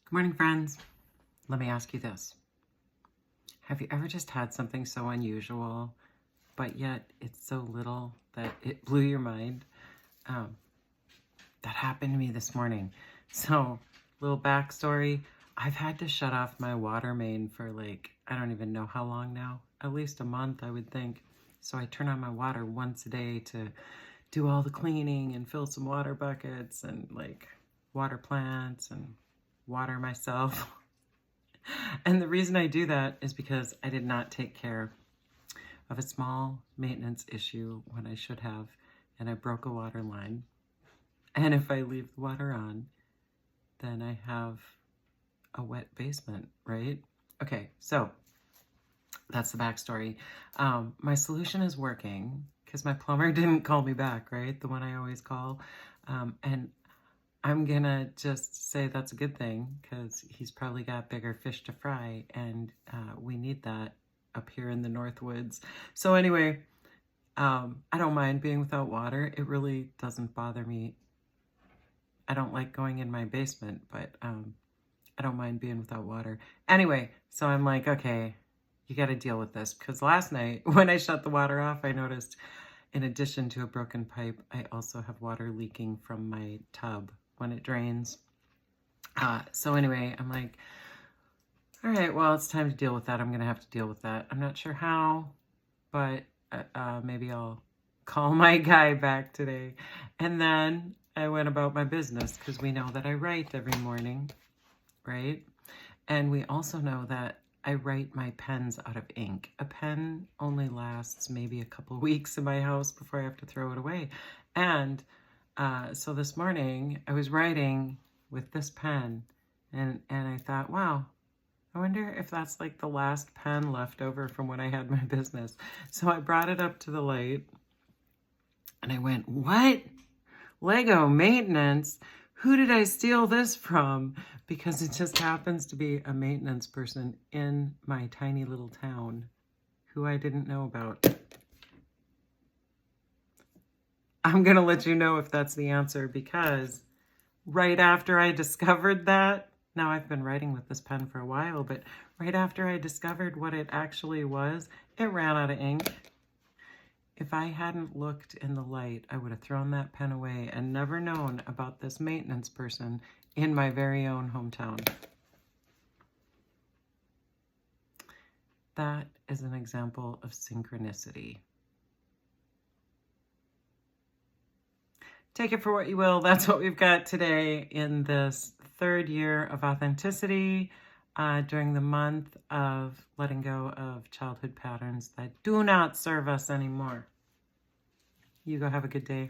Good morning, friends. Let me ask you this. Have you ever just had something so unusual, but yet it's so little that it blew your mind? Um, that happened to me this morning. So, little backstory. I've had to shut off my water main for I don't even know how long now. At least a month, I would think. So I turn on my water once a day to do all the cleaning and fill some water buckets and water plants and water myself. And the reason I do that is because I did not take care of a small maintenance issue when I should have, and I broke a water line. And if I leave the water on, then I have a wet basement, right? Okay, so that's the backstory. My solution is working because my plumber didn't call me back, right? The one I always call. And I'm gonna just say that's a good thing because he's probably got bigger fish to fry, and we need that up here in the North Woods. So anyway, I don't mind being without water. It really doesn't bother me. I don't like going in my basement, but I don't mind being without water. Anyway, so I'm like, okay, you got to deal with this because last night when I shut the water off, I noticed in addition to a broken pipe, I also have water leaking from my tub when it drains. So anyway, I'm like, all right, well, it's time to deal with that. I'm going to have to deal with that. I'm not sure how, but maybe I'll call my guy back today. And then I went about my business because we know that I write every morning, right? And we also know that I write my pens out of ink. A pen only lasts maybe a couple of weeks in my house before I have to throw it away. And so this morning I was writing with this pen and I thought, wow, I wonder if that's like the last pen left over from when I had my business. So I brought it up to the light and I went, what? Lego maintenance? Who did I steal this from? Because it just happens to be a maintenance person in my tiny little town who I didn't know about. I'm going to let you know if that's the answer because right after I discovered that, now I've been writing with this pen for a while, but right after I discovered what it actually was, it ran out of ink. If I hadn't looked in the light, I would have thrown that pen away and never known about this maintenance person in my very own hometown. That is an example of synchronicity. Take it for what you will. That's what we've got today in this third year of authenticity during the month of letting go of childhood patterns that do not serve us anymore. You go have a good day.